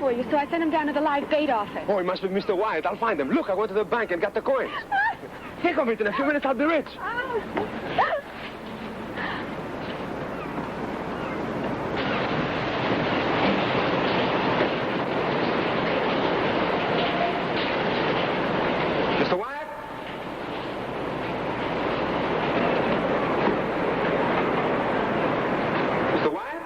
For you, so I sent him down to the live bait office. Oh, it must be Mr. Wyatt. I'll find him. Look, I went to the bank and got the coins. Here, come in a few minutes, I'll be rich. Mr. Wyatt? Mr. Wyatt?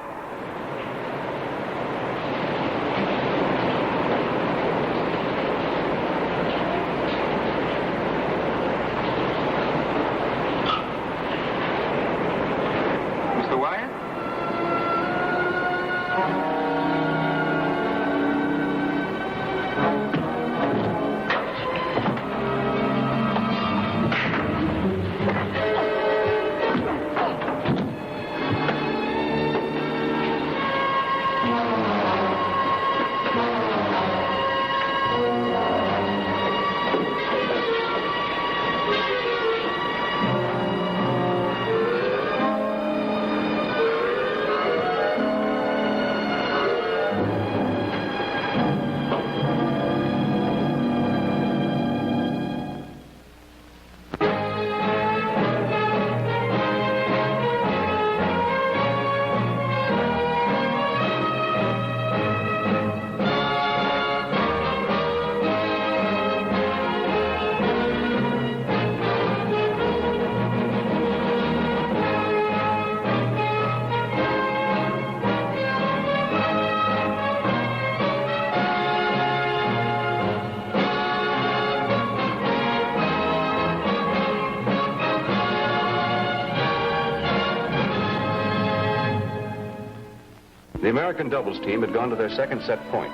The American doubles team had gone to their second set point.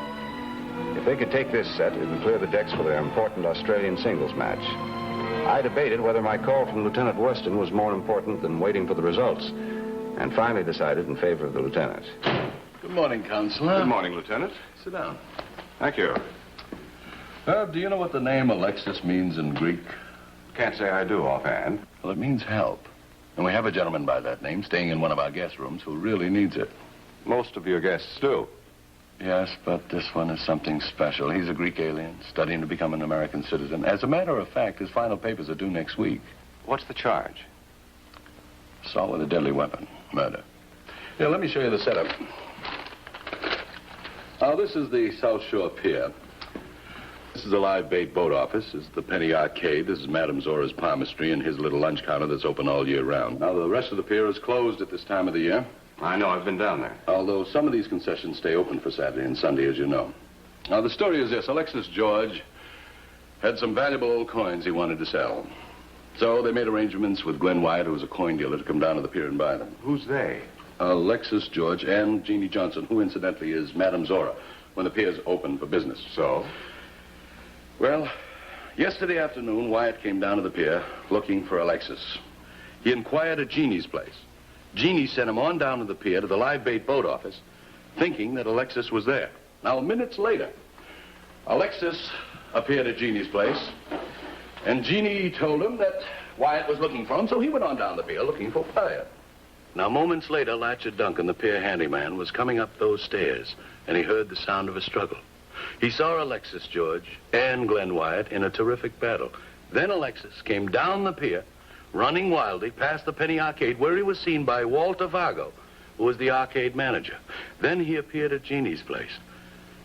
If they could take this set, it would clear the decks for their important Australian singles match. I debated whether my call from Lieutenant Weston was more important than waiting for the results, and finally decided in favor of the lieutenant. Good morning, Counselor. Good morning, Lieutenant. Sit down. Thank you. Herb, do you know what the name Alexis means in Greek? Can't say I do offhand. Well, it means help. And we have a gentleman by that name staying in one of our guest rooms who really needs it. Most of your guests do. Yes, but this one is something special. He's a Greek alien, studying to become an American citizen. As a matter of fact, his final papers are due next week. What's the charge? Assault with a deadly weapon. Murder. Here, let me show you the setup. Now, this is the South Shore Pier. This is the live bait boat office. This is the Penny Arcade. This is Madame Zora's palmistry and his little lunch counter that's open all year round. Now, the rest of the pier is closed at this time of the year. I know, I've been down there. Although some of these concessions stay open for Saturday and Sunday, as you know. Now, the story is this. Alexis George had some valuable old coins he wanted to sell. So they made arrangements with Glenn Wyatt, who was a coin dealer, to come down to the pier and buy them. Who's they? Alexis George and Jeannie Johnson, who incidentally is Madame Zora, when the pier's open for business. So? Well, yesterday afternoon, Wyatt came down to the pier looking for Alexis. He inquired at Jeannie's place. Jeannie sent him on down to the pier to the live bait boat office, thinking that Alexis was there. Now, minutes later, Alexis appeared at Jeannie's place, and Jeannie told him that Wyatt was looking for him, so he went on down the pier looking for Wyatt. Now, moments later, Latcher Duncan, the pier handyman, was coming up those stairs, and he heard the sound of a struggle. He saw Alexis George and Glenn Wyatt in a terrific battle. Then Alexis came down the pier, running wildly past the Penny Arcade, where he was seen by Walter Vargo, who was the arcade manager. Then he appeared at Jeannie's place.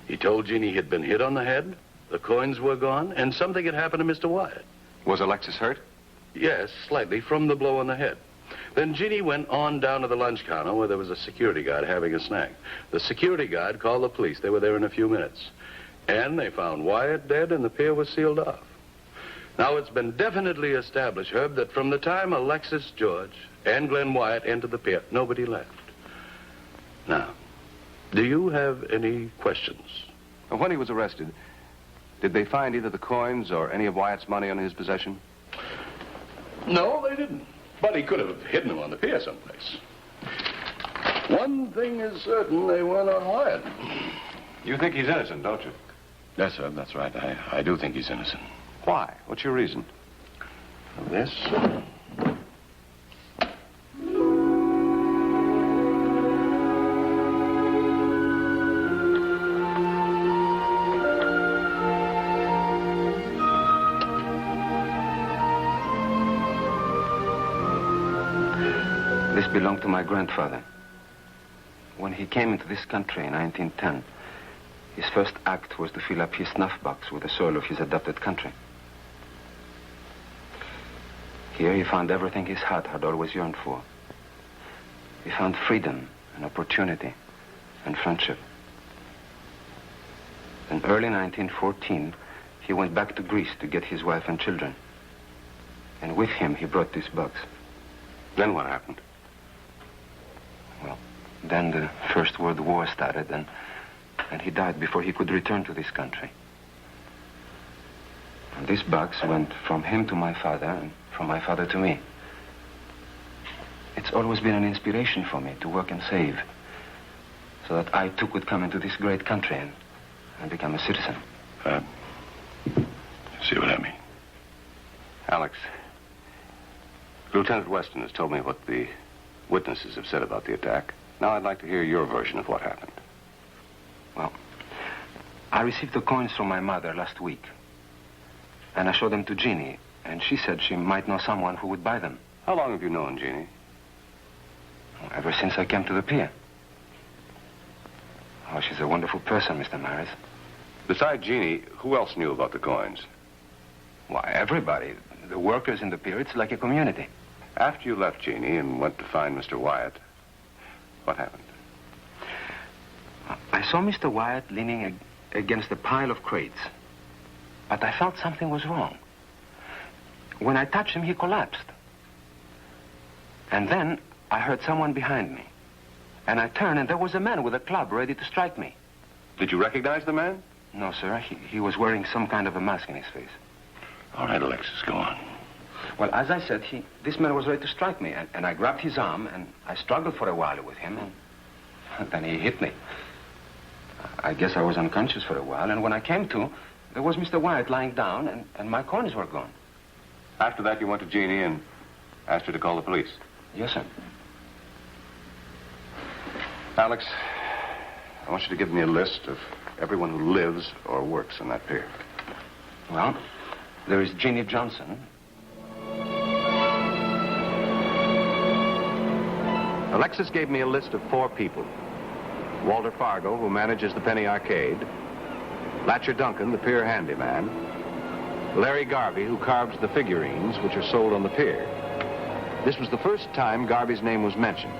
He told Jeannie he had been hit on the head, the coins were gone, and something had happened to Mr. Wyatt. Was Alexis hurt? Yes, slightly, from the blow on the head. Then Jeannie went on down to the lunch counter where there was a security guard having a snack. The security guard called the police. They were there in a few minutes. And they found Wyatt dead and the pier was sealed off. Now, it's been definitely established, Herb, that from the time Alexis George and Glenn Wyatt entered the pier, nobody left. Now, do you have any questions? When he was arrested, Did they find either the coins or any of Wyatt's money in his possession? No, they didn't. But he could have hidden them on the pier someplace. One thing is certain, they weren't on Wyatt. You think he's innocent, don't you? Yes, sir, that's right. I do think he's innocent. Why? What's your reason? This? This belonged to my grandfather. When he came into this country in 1910, his first act was to fill up his snuff box with the soil of his adopted country. Here he found everything his heart had always yearned for. He found freedom and opportunity and friendship. In early 1914, he went back to Greece to get his wife and children. And with him, he brought this box. Then what happened? Well, then the First World War started, and he died before he could return to this country. And this box went from him to my father, and from my father to me. It's always been an inspiration for me to work and save, so that I too could come into this great country and become a citizen. See what I mean? Alex, Lieutenant Weston has told me what the witnesses have said about the attack. Now I'd like to hear your version of what happened. Well, I received the coins from my mother last week. And I showed them to Jeannie, and she said she might know someone who would buy them. How long have you known Jeannie? Ever since I came to the pier. Oh, she's a wonderful person, Mr. Maris. Besides Jeannie, who else knew about the coins? Why, everybody. The workers in the pier, it's like a community. After you left Jeannie and went to find Mr. Wyatt, what happened? I saw Mr. Wyatt leaning against a pile of crates. But I felt something was wrong. When I touched him, he collapsed. And then I heard someone behind me. And I turned, and there was a man with a club ready to strike me. Did you recognize the man? No, sir. He was wearing some kind of a mask in his face. All right, Alexis, go on. Well, as I said, this man was ready to strike me, and I grabbed his arm, and I struggled for a while with him, and then he hit me. I guess I was unconscious for a while, and when I came to, there was Mr. Wyatt lying down, and my coins were gone. After that, you went to Jeannie and asked her to call the police? Yes, sir. Alex, I want you to give me a list of everyone who lives or works in that pier. Well, there is Jeannie Johnson. Alexis gave me a list of 4 people. Walter Fargo, who manages the Penny Arcade. Latcher Duncan, the pier handyman. Larry Garvey, who carves the figurines which are sold on the pier. This was the first time Garvey's name was mentioned.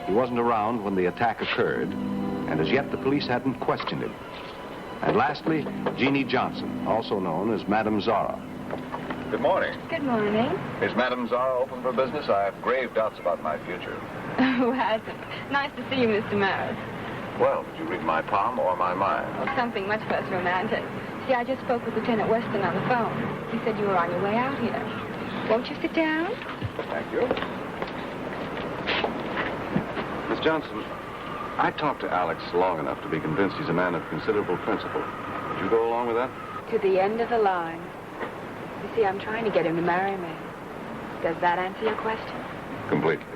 He wasn't around when the attack occurred, and as yet the police hadn't questioned him. And lastly, Jeannie Johnson, also known as Madame Zara. Good morning. Good morning. Is Madame Zara open for business? I have grave doubts about my future. Who hasn't? Nice to see you, Mr. Maris. Well, did you read my palm or my mind? Oh, something much less romantic. See, I just spoke with Lieutenant Weston on the phone. He said you were on your way out here. Won't you sit down? Thank you. Miss Johnson, I talked to Alex long enough to be convinced he's a man of considerable principle. Would you go along with that? To the end of the line. You see, I'm trying to get him to marry me. Does that answer your question? Completely.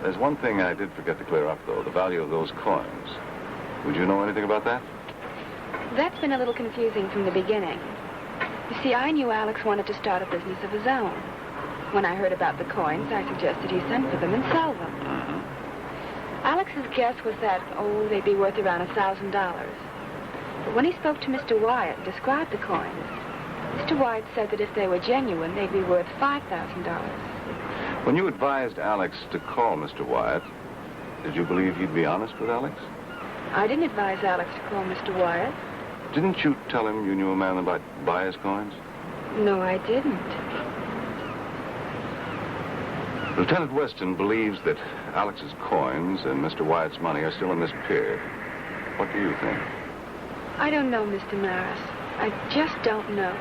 There's one thing I did forget to clear up, though, the value of those coins. Would you know anything about that? That's been a little confusing from the beginning. You see, I knew Alex wanted to start a business of his own. When I heard about the coins, I suggested he send for them and sell them. Alex's guess was that, they'd be worth around $1,000. But when he spoke to Mr. Wyatt and described the coins, Mr. Wyatt said that if they were genuine, they'd be worth $5,000. When you advised Alex to call Mr. Wyatt, did you believe he'd be honest with Alex? I didn't advise Alex to call Mr. Wyatt. Didn't you tell him you knew a man that might buy his coins? No, I didn't. Lieutenant Weston believes that Alex's coins and Mr. Wyatt's money are still in this pier. What do you think? I don't know, Mr. Maris. I just don't know.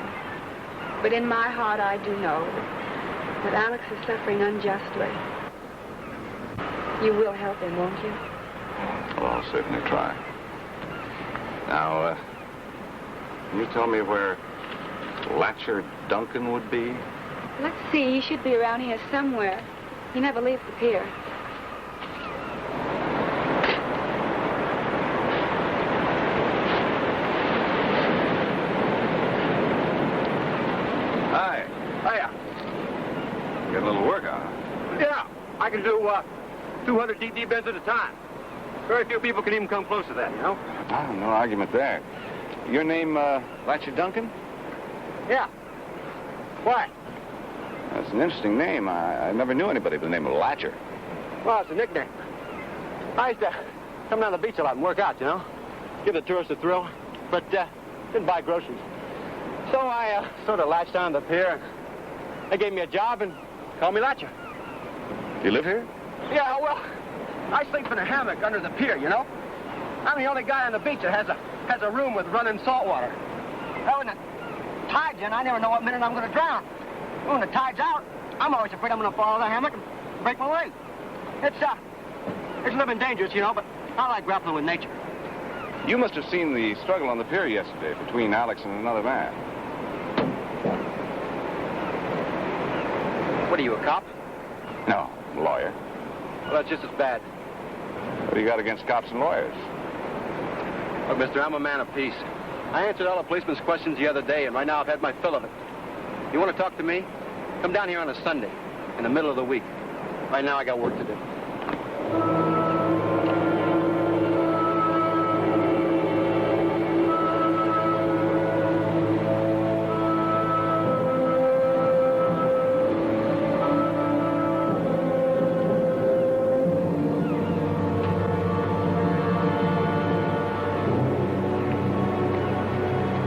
But in my heart, I do know that Alex is suffering unjustly. You will help him, won't you? Well, I'll certainly try. Now, can you tell me where Latcher Duncan would be? Let's see, he should be around here somewhere. He never leaves the pier. Hi. Hiya. Getting a little work on. Yeah, I can do 200 DD bends at a time. Very few people can even come close to that, you know? Oh, no argument there. Your name, Latcher Duncan? Yeah. Why? That's an interesting name. I never knew anybody by the name of Latcher. Well, it's a nickname. I used to come down the beach a lot and work out, you know? Give the tourists a thrill, but didn't buy groceries. So I sort of latched on the pier, and they gave me a job and called me Latcher. Do you live here? Yeah, well, I sleep in a hammock under the pier, you know? I'm the only guy on the beach that has a room with running salt water. Oh, when the tide's in, I never know what minute I'm going to drown. When the tide's out, I'm always afraid I'm going to fall out of the hammock and break my leg. It's living dangerous, you know, but I like grappling with nature. You must have seen the struggle on the pier yesterday between Alex and another man. What are you, a cop? No, I'm a lawyer. Well, that's just as bad. What do you got against cops and lawyers? Look, mister, I'm a man of peace. I answered all the policeman's questions the other day, and right now I've had my fill of it. You want to talk to me? Come down here on a Sunday, in the middle of the week. Right now I got work to do.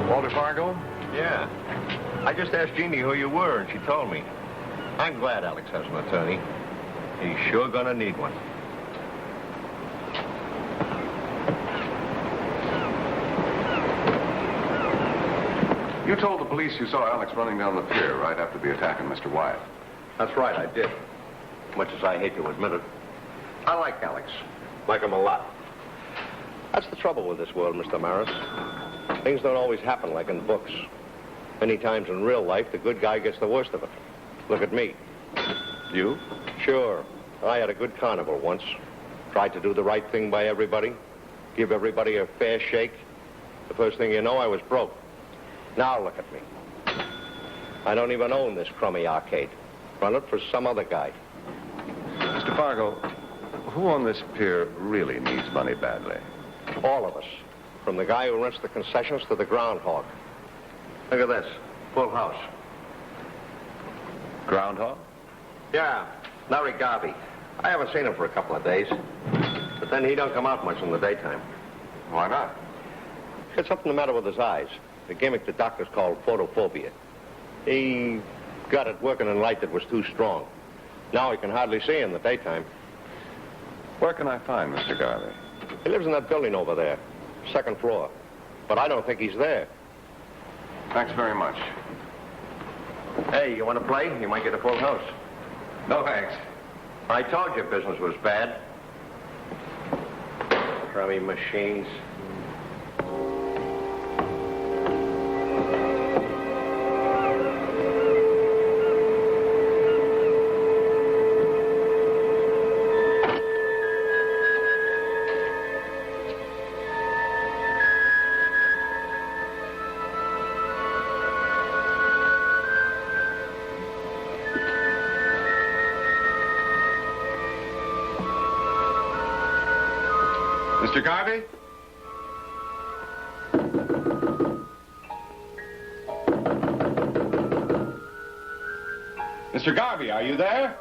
Walter Fargo? Yeah. I just asked Jeannie who you were, and she told me. I'm glad Alex has an attorney. He's sure gonna need one. You told the police you saw Alex running down the pier right after the attack on Mr. Wyatt. That's right, I did. Much as I hate to admit it. I like Alex. Like him a lot. That's the trouble with this world, Mr. Maris. Things don't always happen like in books. Many times in real life, the good guy gets the worst of it. Look at me. You? Sure. I had a good carnival once. Tried to do the right thing by everybody. Give everybody a fair shake. The first thing you know, I was broke. Now look at me. I don't even own this crummy arcade. Run it for some other guy. Mr. Fargo, who on this pier really needs money badly? All of us. From the guy who rents the concessions to the groundhog. Look at this. Full house. Groundhog? Yeah. Larry Garvey. I haven't seen him for a couple of days. But then he don't come out much in the daytime. Why not? Got something the matter with his eyes. The gimmick the doctors call photophobia. He got it working in light that was too strong. Now he can hardly see in the daytime. Where can I find Mr. Garvey? He lives in that building over there, second floor. But I don't think he's there. Thanks very much. Hey, you want to play? You might get a full house. No, thanks. I told you business was bad. Crummy machines. Mr. Garvey? Mr. Garvey, are you there?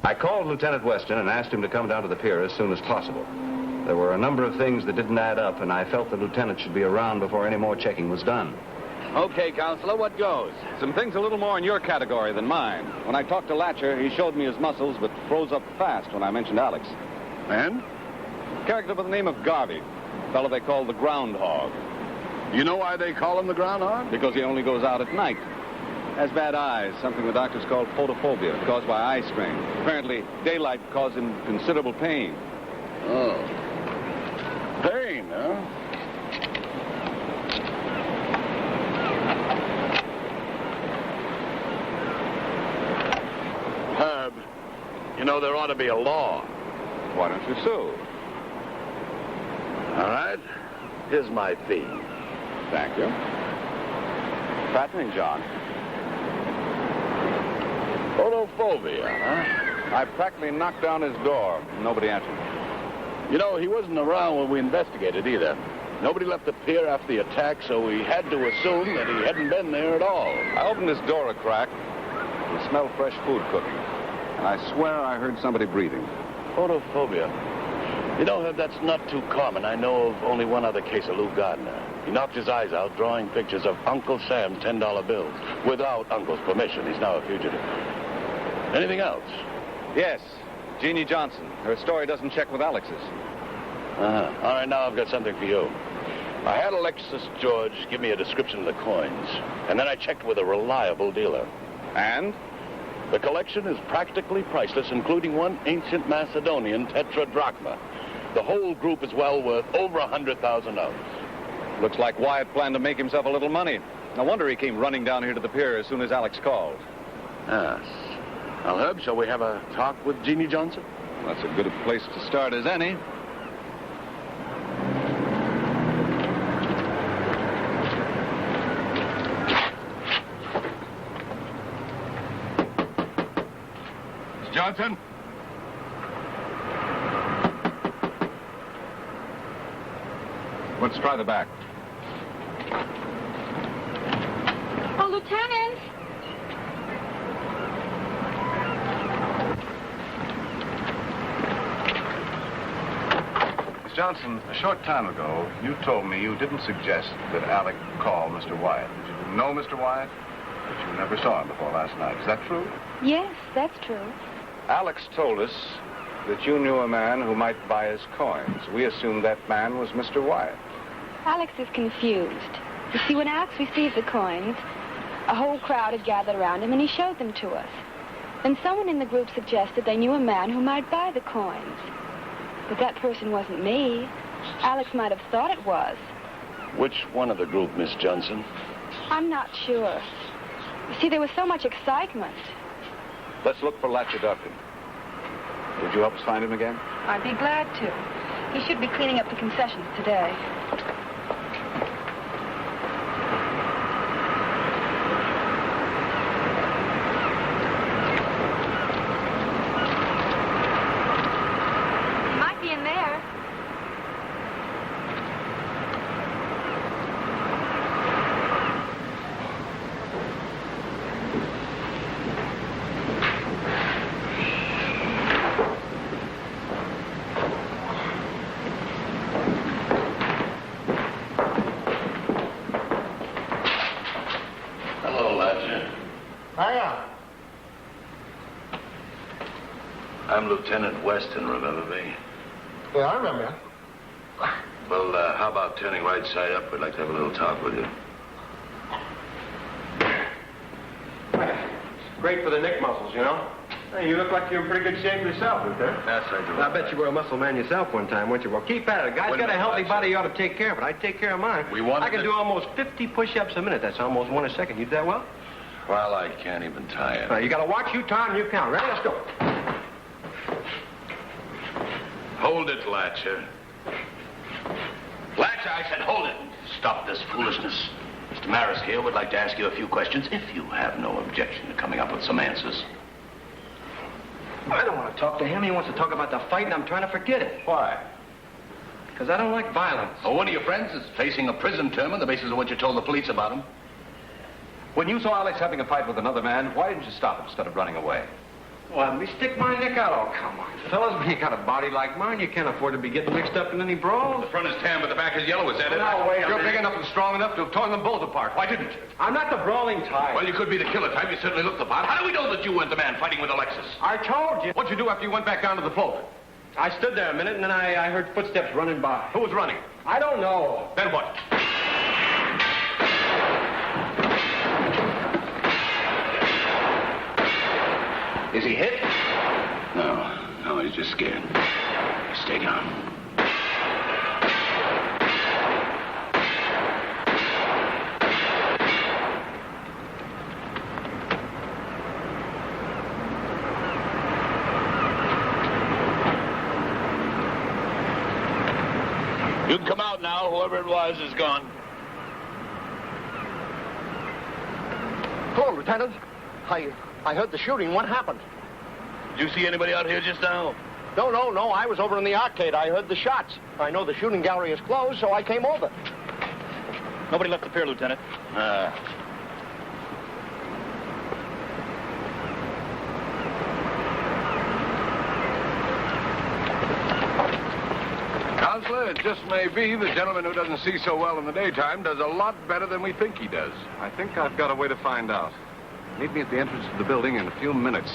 I called Lieutenant Weston and asked him to come down to the pier as soon as possible. There were a number of things that didn't add up, and I felt the lieutenant should be around before any more checking was done. Okay, Counselor, what goes? Some things a little more in your category than mine. When I talked to Latcher, he showed me his muscles, but froze up fast when I mentioned Alex. And? Character by the name of Garvey. Fellow they call the Groundhog. You know why they call him the Groundhog? Because he only goes out at night. Has bad eyes, something the doctors call photophobia, caused by eye strain. Apparently, daylight caused him considerable pain. Oh. Pain, huh? Herb, you know there ought to be a law. Why don't you sue? All right. Here's my fee. Thank you. Fattening, John. Photophobia, huh? I practically knocked down his door. Nobody answered. You know, he wasn't around when we investigated either. Nobody left the pier after the attack, so we had to assume that he hadn't been there at all. I opened his door a crack. It smelled fresh food cooking. And I swear I heard somebody breathing. Photophobia. You know, Herb, that's not too common. I know of only one other case of Lou Gardner. He knocked his eyes out drawing pictures of Uncle Sam's $10 bills without Uncle's permission. He's now a fugitive. Anything else? Yes, Jeannie Johnson. Her story doesn't check with Alex's. Uh-huh. All right, now I've got something for you. I had Alexis George give me a description of the coins, and then I checked with a reliable dealer. And? The collection is practically priceless, including one ancient Macedonian tetradrachma. The whole group is well worth over $100,000. Looks like Wyatt planned to make himself a little money. No wonder he came running down here to the pier as soon as Alex called. Yes. Well, Herb, shall we have a talk with Jeannie Johnson? That's a good a place to start as any. Miss Johnson? Let's try the back. Oh, Lieutenant! Miss Johnson, a short time ago, you told me you didn't suggest that Alec call Mr. Wyatt. Did you know Mr. Wyatt? But you never saw him before last night. Is that true? Yes, that's true. Alex told us that you knew a man who might buy his coins. We assumed that man was Mr. Wyatt. Alex is confused. You see, when Alex received the coins, a whole crowd had gathered around him, and he showed them to us. Then someone in the group suggested they knew a man who might buy the coins. But that person wasn't me. Alex might have thought it was. Which one of the group, Miss Johnson? I'm not sure. You see, there was so much excitement. Let's look for Latcher Duffin. Would you help us find him again? I'd be glad to. He should be cleaning up the concessions today. He might be in there. I'm Lieutenant Weston, remember me? Yeah, I remember you. Well, how about turning right side up? We'd like to have a little talk with you. Great for the neck muscles, you know. Hey, you look like you're in pretty good shape yourself, Lieutenant. Yes, I do. I bet you were a muscle man yourself one time, weren't you? Well, keep at it. A guy's got a healthy body, you ought to take care of it. I take care of mine. I can do almost 50 push-ups a minute. That's almost one a second. You do that well? Well, I can't even tie it. You got to watch, you time, you count. Ready? Let's go. Hold it, Latcher. Latcher, I said hold it. Stop this foolishness. Mr. Maris here would like to ask you a few questions, if you have no objection to coming up with some answers. I don't want to talk to him. He wants to talk about the fight, and I'm trying to forget it. Why? Because I don't like violence. Oh, one of your friends is facing a prison term on the basis of what you told the police about him. When you saw Alex having a fight with another man, why didn't you stop him instead of running away? Well, let me stick my neck out. Oh, come on, fellas. When you got a body like mine, you can't afford to be getting mixed up in any brawl. The front is tan, but the back is yellow. Is that it? Now, wait a You're minute. big enough and strong enough to have torn them both apart. Why didn't you? I'm not the brawling type. Well, you could be the killer type. You certainly look the part. How do we know that you weren't the man fighting with Alexis? I told you. What'd you do after you went back down to the float? I stood there a minute, and then I heard footsteps running by. Who was running? I don't know. Then what? Is he hit? No, he's just scared. Stay down. You can come out now. Whoever it was is gone. Hello, Lieutenant. I heard the shooting. What happened? Did you see anybody out here just now? No. I was over in the arcade. I heard the shots. I know the shooting gallery is closed, so I came over. Nobody left the pier, Lieutenant. Counselor, it just may be the gentleman who doesn't see so well in the daytime does a lot better than we think he does. I think I've got a way to find out. Meet me at the entrance to the building in a few minutes.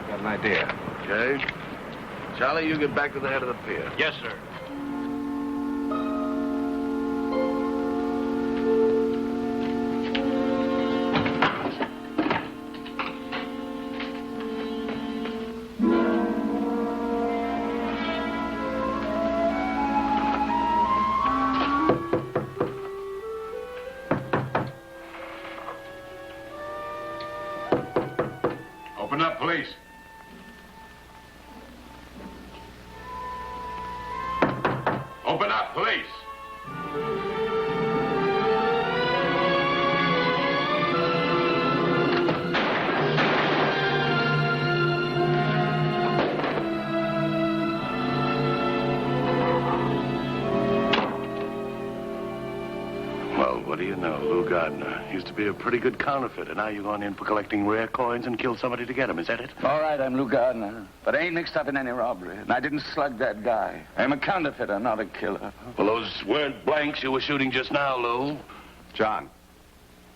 Got an idea. Okay. Charlie, you get back to the head of the pier. Yes, sir. Open up, please. Open up, please. Well, what do you know? Lou Gardner used to be a pretty good counterfeiter. Now you're going in for collecting rare coins and kill somebody to get them. Is that it? All right, I'm Lou Gardner. But I ain't mixed up in any robbery. And I didn't slug that guy. I'm a counterfeiter, not a killer. Well, those weren't blanks you were shooting just now, Lou. John,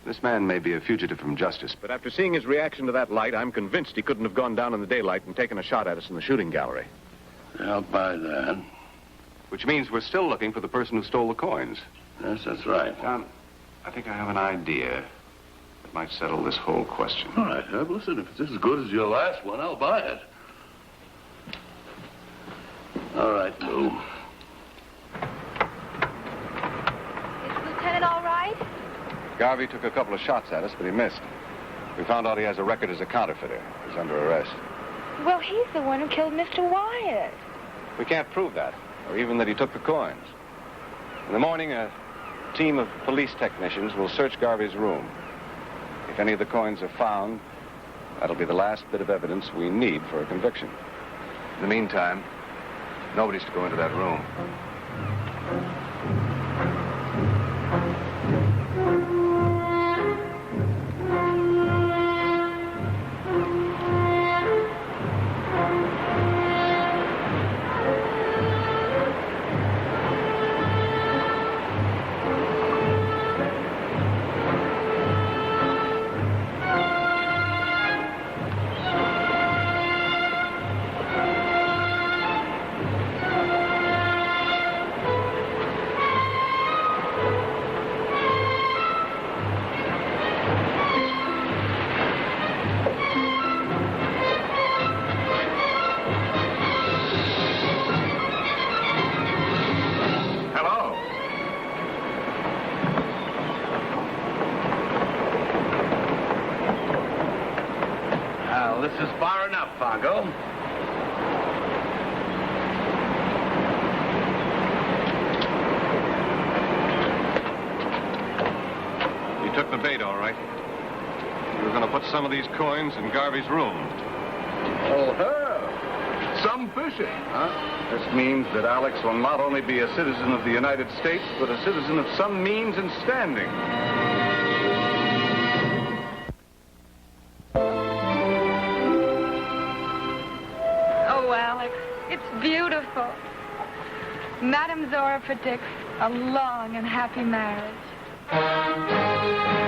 this man may be a fugitive from justice, but after seeing his reaction to that light, I'm convinced he couldn't have gone down in the daylight and taken a shot at us in the shooting gallery. I'll buy that. Which means we're still looking for the person who stole the coins. Yes, that's right. John, I think I have an idea that might settle this whole question. All right, Herb, listen, if it's as good as your last one, I'll buy it. All right, Lou. Is the lieutenant all right? Garvey took a couple of shots at us, but he missed. We found out he has a record as a counterfeiter. He's under arrest. Well, he's the one who killed Mr. Wyatt. We can't prove that, or even that he took the coins. In the morning, a team of police technicians will search Garvey's room. If any of the coins are found, that'll be the last bit of evidence we need for a conviction. In the meantime, nobody's to go into that room. This is far enough, Fargo. You took the bait, all right. You were going to put some of these coins in Garvey's room. Oh, Herb. Some fishing, huh? This means that Alex will not only be a citizen of the United States, but a citizen of some means and standing. beautiful. Madame Zora predicts a long and happy marriage.